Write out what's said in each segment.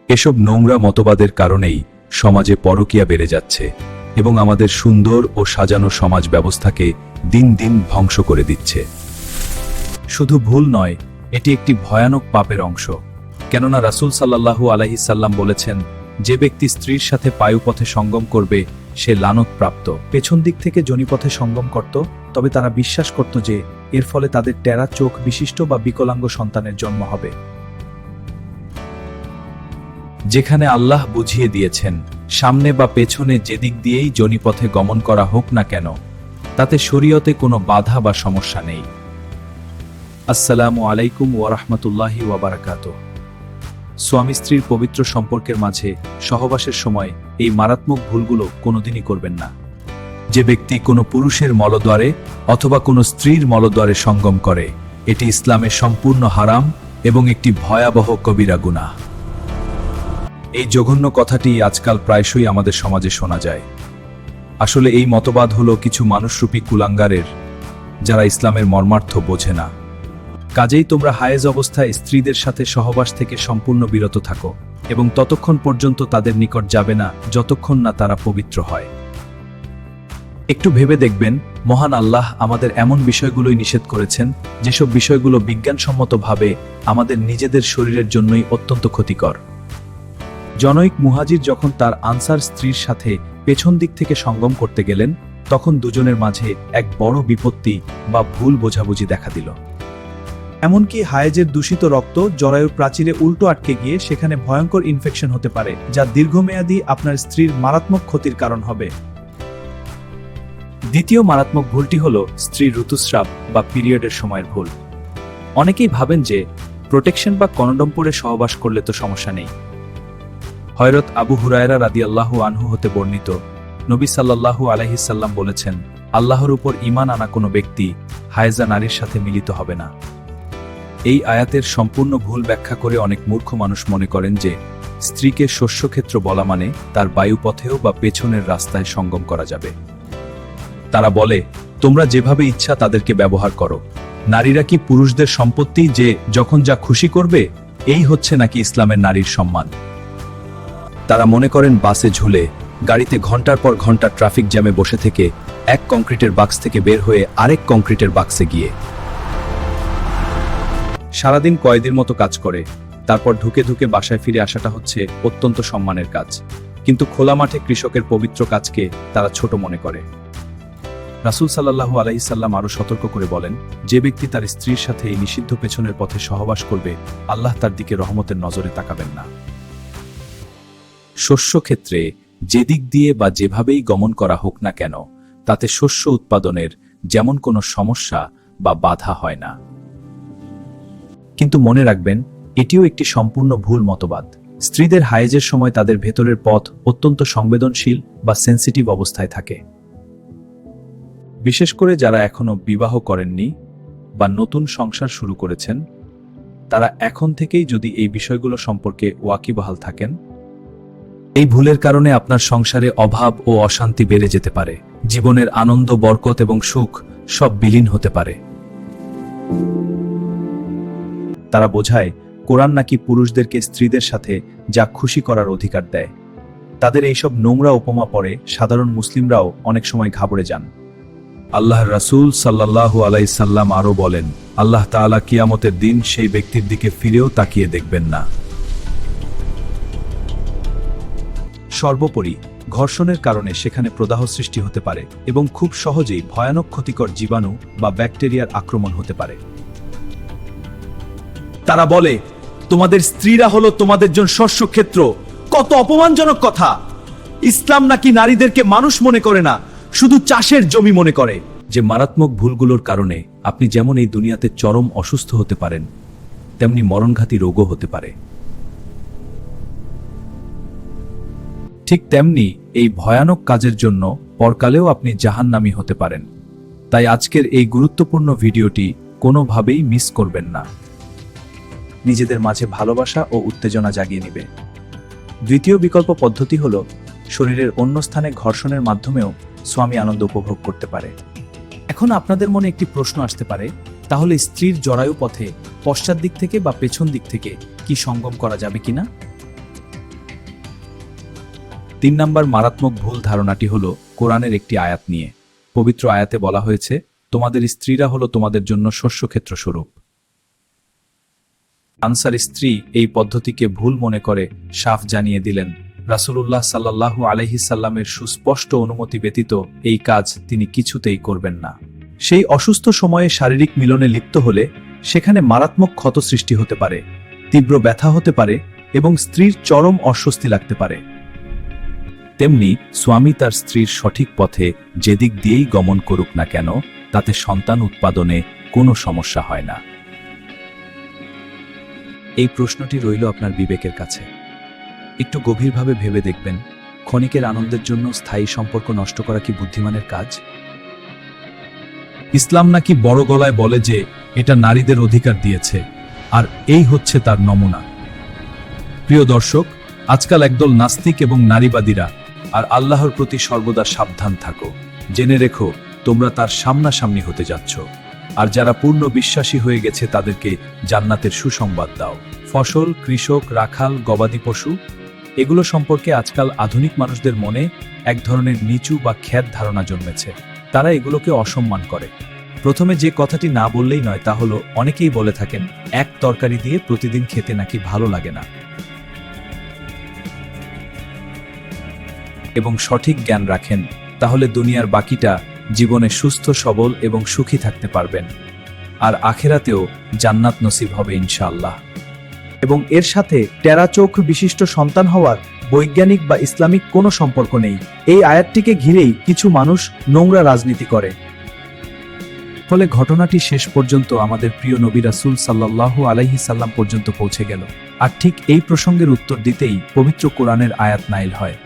এসব নোংরা মতবাদের কারণেই সমাজে পরকীয়া বেড়ে যাচ্ছে এবং আমাদের সুন্দর ও সাজানো সমাজ ব্যবস্থাকে দিন দিন ধ্বংস করে দিচ্ছে। শুধু ভুল নয়, এটি একটি ভয়ানক পাপের অংশ। কেননা রাসূল সাল্লাল্লাহু আলাইহি সাল্লাম বলেছেন, যে ব্যক্তি স্ত্রীর সাথে পায়ুপথে সঙ্গম করবে সে লানতপ্রাপ্ত। পেছন দিক থেকে যোনিপথে সঙ্গম করত, তবে তারা বিশ্বাস করত যে এর ফলে তাদের টেরা চোখ বিশিষ্ট বা বিকলাঙ্গ সন্তানের জন্ম হবে। যেখানে আল্লাহ বুঝিয়ে দিয়েছেন সামনে বা পেছনে যেদিক দিয়েই যোনিপথে গমন করা হোক না কেন, তাতে শরীয়তে কোনো বাধা বা সমস্যা নেই। আসসালামু আলাইকুম ওয়া রাহমাতুল্লাহি ওয়া বারাকাতুহু। স্বামী স্ত্রীর পবিত্র সম্পর্কের মাঝে সহবাসের সময় এই মারাত্মক ভুলগুলো কোনোদিনই করবেন না। যে ব্যক্তি কোনো পুরুষের মলদ্বারে অথবা কোনো স্ত্রীর মলদ্বারে সঙ্গম করে, এটি ইসলামে সম্পূর্ণ হারাম এবং একটি ভয়াবহ কবিরা গুনাহ। এই জঘন্য কথাটি আজকাল প্রায়শই আমাদের সমাজে শোনা যায়। আসলে এই মতবাদ হলো কিছু মানুষরূপী কুলাঙ্গারের, যারা ইসলামের মর্মার্থ বোঝে না। কাজেই তোমরা হায়েজ অবস্থায় স্ত্রীদের সাথে সহবাস থেকে সম্পূর্ণ বিরত থাকো এবং ততক্ষণ পর্যন্ত তাদের নিকট যাবে না যতক্ষণ না তারা পবিত্র হয়। একটু ভেবে দেখবেন, মহান আল্লাহ আমাদের এমন বিষয়গুলোই নিষেধ করেছেন যেসব বিষয়গুলো বিজ্ঞানসম্মতভাবে আমাদের নিজেদের শরীরের জন্যই অত্যন্ত ক্ষতিকর। জনৈক মুহাজির যখন তার আনসার স্ত্রীর সাথে পেছন দিক থেকে সঙ্গম করতে গেলেন, তখন দুজনের মাঝে এক বড় বিপত্তি বা ভুল বোঝাবুঝি দেখা দিল। এমনকি হায়েজের দূষিত রক্ত জরায়ুর প্রাচীরে উল্টো আটকে গিয়ে সেখানে ভয়ঙ্কর ইনফেকশন হতে পারে, যা দীর্ঘমেয়াদী আপনার স্ত্রীর মারাত্মক ক্ষতির কারণ হবে। দ্বিতীয় মারাত্মক ভুলটি হলো স্ত্রীর ঋতুস্রাব বা পিরিয়ডের সময়ের ভুল। অনেকেই ভাবেন যে প্রোটেকশন বা কন্ডম পরে সহবাস করলে তো সমস্যা নেই। হযরত আবু হুরায়রা রাদিয়াল্লাহু আনহু হতে বর্ণিত, নবী সাল্লাল্লাহু আলাইহি সাল্লাম বলেছেন, আল্লাহর উপর ঈমান আনা কোনো ব্যক্তি হায়েজা নারীর সাথে মিলিত হবে না। এই আয়াতের সম্পূর্ণ ভুল ব্যাখ্যা করে অনেক মূর্খ মানুষ মনে করেন যে স্ত্রীকে শস্যক্ষেত্র বলা মানে তার বায়ুপথেও বা পেছনের রাস্তায় সঙ্গম করা যাবে। তারা বলে, তোমরা যেভাবে ইচ্ছা তাদেরকে ব্যবহার করো। নারীরা কি পুরুষদের সম্পত্তি যে যখন যা খুশি করবে? এই হচ্ছে নাকি ইসলামের নারীর সম্মান? তারা মনে করেন বাসে ঝুলে, গাড়িতে ঘন্টার পর ঘন্টা ট্রাফিক জ্যামে বসে থেকে এক কংক্রিটের বাক্স থেকে বের হয়ে আরেক কংক্রিটের বাক্সে গিয়ে সারাদিন কয়েদির মতো কাজ করে তারপর ধুকে ধুকে বাসায় ফিরে আসাটা হচ্ছে অত্যন্ত সম্মানের কাজ। কিন্তু খোলা মাঠে কৃষকের পবিত্র কাজকে তারা ছোট মনে করে। রাসূল সাল্লাল্লাহু আলাইহি সাল্লাম আরো সতর্ক করে বলেন, যে ব্যক্তি তার স্ত্রীর সাথে এই নিষিদ্ধ পেছনের পথে সহবাস করবে, আল্লাহ তার দিকে রহমতের নজরে তাকাবেন না। শস্য ক্ষেত্রে যেদিক দিয়ে বা যেভাবেই গমন করা হোক না কেন, তাতে শস্য উৎপাদনের যেমন কোনো সমস্যা বা বাধা হয় না। কিন্তু মনে রাখবেন, এটিও একটি সম্পূর্ণ ভুল মতবাদ। স্ত্রীদের হায়েজের সময় তাদের ভেতরের পথ অত্যন্ত সংবেদনশীল বা সেন্সিটিভ অবস্থায় থাকে। বিশেষ করে যারা এখনো বিবাহ করেননি বা নতুন সংসার শুরু করেছেন, তারা এখন থেকেই যদি এই বিষয়গুলো সম্পর্কে ওয়াকিবহাল থাকেন, এই ভুলের কারণে আপনার সংসারে অভাব ও অশান্তি বেড়ে যেতে পারে। জীবনের আনন্দ, বরকত এবং সুখ সব বিলীন হতে পারে। তারা বোঝায় কোরআন নাকি পুরুষদেরকে স্ত্রীদের সাথে যা খুশি করার অধিকার দেয়। তাদের এইসব নোংরা উপমা পড়ে সাধারণ মুসলিমরাও অনেক সময় ঘাবড়ে যান। আল্লাহর রাসূল সাল্লাল্লাহু আলাইহি সাল্লাম আরো বলেন, আল্লাহ তাআলা কিয়ামতের দিন সেই ব্যক্তির দিকে ফিরেও তাকিয়ে দেখবেন না। সর্বোপরি, ঘর্ষণের কারণে সেখানে প্রদাহ সৃষ্টি হতে পারে এবং খুব সহজেই ভয়ানক ক্ষতিকর জীবাণু বা ব্যাকটেরিয়ার আক্রমণ হতে পারে। তারা বলে, তোমাদের স্ত্রীরা হলো তোমাদের জন্য শস্যক্ষেত্র। কত অপমানজনক কথা! ইসলাম নাকি নারীদেরকে মানুষ মনে করে না, শুধু চাষের জমি মনে করে। যে মারাত্মক ভুলগুলোর কারণে আপনি যেমন এই দুনিয়াতে চরম অসুস্থ হতে পারেন, তেমনি মরণঘাতী রোগও হতে পারে। ঠিক তেমনি এই ভয়ানক কাজের জন্য পরকালেও আপনি জাহান্নামী হতে পারেন। তাই আজকের এই গুরুত্বপূর্ণ ভিডিওটি কোনোভাবেই মিস করবেন না। নিজেদের মাঝে ভালোবাসা ও উত্তেজনা জাগিয়ে নেবে। দ্বিতীয় বিকল্প পদ্ধতি হলো শরীরের অন্য স্থানে ঘর্ষণের মাধ্যমেও স্বামী আনন্দ উপভোগ করতে পারে। এখন আপনাদের মনে একটি প্রশ্ন আসতে পারে, তাহলে স্ত্রীর জরায়ু পথে পশ্চাৎ দিক থেকে বা পেছন দিক থেকে কি সঙ্গম করা যাবে কিনা? 3 নাম্বার মারাত্মক ভুল ধারণাটি হলো কোরআনের একটি আয়াত নিয়ে। পবিত্র আয়াতে বলা হয়েছে, তোমাদের স্ত্রীরা হলো তোমাদের জন্য শস্যক্ষেত্র স্বরূপ। আনসার স্ত্রী এই পদ্ধতিকে ভুল মনে করে সাফ জানিয়ে দিলেন, রাসূলুল্লাহ সাল্লাল্লাহু আলাইহি সাল্লামের সুস্পষ্ট অনুমতি ব্যতীত এই কাজ তিনি কিছুতেই করবেন না। সেই অসুস্থ সময়ে শারীরিক মিলনে লিপ্ত হলে সেখানে মারাত্মক ক্ষত সৃষ্টি হতে পারে, তীব্র ব্যথা হতে পারে এবং স্ত্রীর চরম অস্বস্তি লাগতে পারে। তেমনি স্বামী তার স্ত্রীর সঠিক পথে যেদিক দিয়েই গমন করুক না কেন, তাতে সন্তান উৎপাদনে কোনো সমস্যা হয় না। এই প্রশ্নটি রইল আপনার বিবেকের কাছে। একটু গভীরভাবে ভেবে দেখবেন, ক্ষণিকের আনন্দের জন্য স্থায়ী সম্পর্ক নষ্ট করা কি বুদ্ধিমানের কাজ? ইসলাম নাকি বড় গলায় বলে যে এটা নারীদের অধিকার দিয়েছে, আর এই হচ্ছে তার নমুনা। প্রিয় দর্শক, আজকাল একদল নাস্তিক এবং নারীবাদীরা আর আল্লাহর প্রতি সর্বদা সাবধান থাকো। জেনে রেখো, তোমরা তার সামনাসামনি হতে যাচ্ছ। আর যারা পূর্ণ বিশ্বাসী হয়ে গেছে তাদেরকে জান্নাতের সুসংবাদ দাও। ফসল, কৃষক, রাখাল, গবাদি পশু এগুলো সম্পর্কে আজকাল আধুনিক মানুষদের মনে এক ধরনের নিচু বা খ্যাত ধারণা জন্মেছে। তারা এগুলোকে অসম্মান করে। প্রথমে যে কথাটি না বললেই নয় তা হলো, অনেকেই বলে থাকেন এক তরকারি দিয়ে প্রতিদিন খেতে নাকি ভালো লাগে না। এবং সঠিক জ্ঞান রাখেন, তাহলে দুনিয়ার বাকিটা জীবনে সুস্থ, সবল এবং সুখী থাকতে পারবেন, আর আখেরাতেও জান্নাত নসিব হবে ইনশাআল্লাহ। এবং এর সাথে টেরা চোখ বিশিষ্ট সন্তান হওয়ার বৈজ্ঞানিক বা ইসলামিক কোনো সম্পর্ক নেই। এই আয়াতটিকে ঘিরেই কিছু মানুষ নোংরা রাজনীতি করে। ফলে ঘটনাটি শেষ পর্যন্ত আমাদের প্রিয় নবী রাসূল সাল্লাল্লাহু আলাইহি সাল্লাম পর্যন্ত পৌঁছে গেল। আর ঠিক এই প্রসঙ্গের উত্তর দিতেই পবিত্র কোরআনের আয়াত নাইল হয়।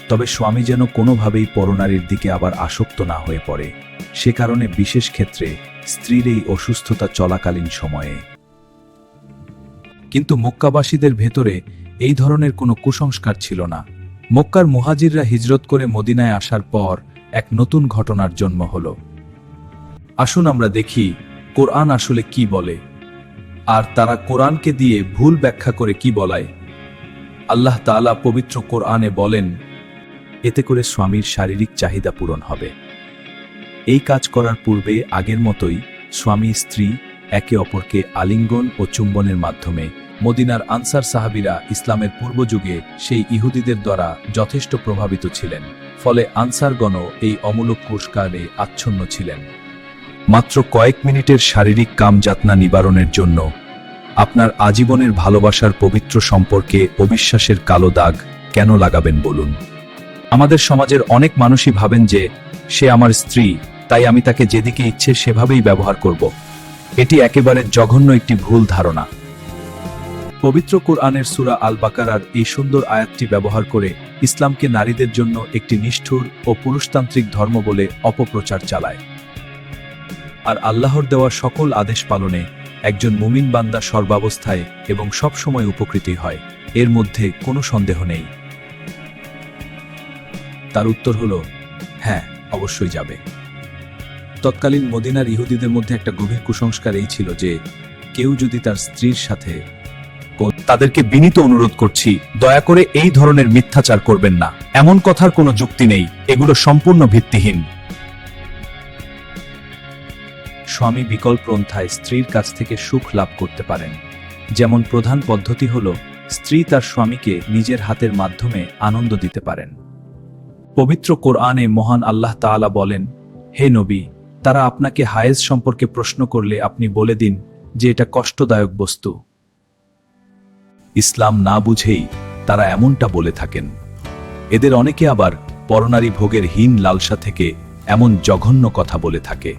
তবে স্বামী যেন কোনোভাবেই পরনারীর দিকে আবার আসক্ত না হয়ে পড়ে, সে কারণে বিশেষ ক্ষেত্রে স্ত্রীর এই অসুস্থতা চলাকালীন সময়ে। কিন্তু মক্কাবাসীদের ভেতরে এই ধরনের কোনো কুসংস্কার ছিল না। মক্কার মুহাজিররা হিজরত করে মদিনায় আসার পর এক নতুন ঘটনার জন্ম হল। আসুন আমরা দেখি কোরআন আসলে কি বলে, আর তারা কোরআনকে দিয়ে ভুল ব্যাখ্যা করে কি বলায়। আল্লাহ তাআলা পবিত্র কোরআনে বলেন, এতে করে স্বামীর শারীরিক চাহিদা পূরণ হবে। এই কাজ করার পূর্বে আগের মতোই স্বামী স্ত্রী একে অপরকে আলিঙ্গন ও চুম্বনের মাধ্যমে। মদিনার আনসার সাহাবীরা ইসলামের পূর্বযুগে সেই ইহুদিদের দ্বারা যথেষ্ট প্রভাবিত ছিলেন, ফলে আনসারগণও এই অমূলক পুরস্কারে আচ্ছন্ন ছিলেন। মাত্র কয়েক মিনিটের শারীরিক কামযাতনা নিবারণের জন্য আপনার আজীবনের ভালোবাসার পবিত্র সম্পর্কে অবিশ্বাসের কালো দাগ কেন লাগাবেন বলুন? আমাদের সমাজের অনেক মানুষই ভাবেন যে সে আমার স্ত্রী, তাই আমি তাকে যেদিকে ইচ্ছে সেভাবেই ব্যবহার করব। এটি একেবারে জঘন্য একটি ভুল ধারণা। পবিত্র কোরআনের সূরা আল বাকারার এই সুন্দর আয়াতটি ব্যবহার করে ইসলামকে নারীদের জন্য একটি নিষ্ঠুর ও পুরুষতান্ত্রিক ধর্ম বলে অপপ্রচার চালায়। আর আল্লাহর দেওয়া সকল আদেশ পালনে একজন মুমিন বান্দা সর্বাবস্থায় এবং সবসময় উপকৃতই হয়, এর মধ্যে কোনো সন্দেহ নেই। তার উত্তর হলো হ্যাঁ, অবশ্যই যাবে। তৎকালীন মদিনার ইহুদিদের মধ্যে একটা গভীর কুসংস্কার এই ছিল যে কেউ যদি তার স্ত্রীর সাথে, তাদেরকে বিনীত অনুরোধ করছি, দয়া করে এই ধরনের মিথ্যাচার করবেন না। এমন কথার কোনো যুক্তি নেই, এগুলো সম্পূর্ণ ভিত্তিহীন। স্বামী বিকল্প পন্থায় স্ত্রীর কাছ থেকে সুখ লাভ করতে পারেন। যেমন প্রধান পদ্ধতি হল স্ত্রী তার স্বামীকে নিজের হাতের মাধ্যমে আনন্দ দিতে পারেন। পবিত্র কোরআনে মহান আল্লাহ তাআলা বলেন, হে নবী, তারা আপনাকে হায়েজ সম্পর্কে প্রশ্ন করলে আপনি বলে দিন যে এটা কষ্টদায়ক বস্তু। ইসলাম না বুঝেই তারা এমনটা বলে থাকেন। এদের অনেকে আবার পরনারী ভোগের হীন লালসা থেকে এমন জঘন্য কথা বলে থাকে।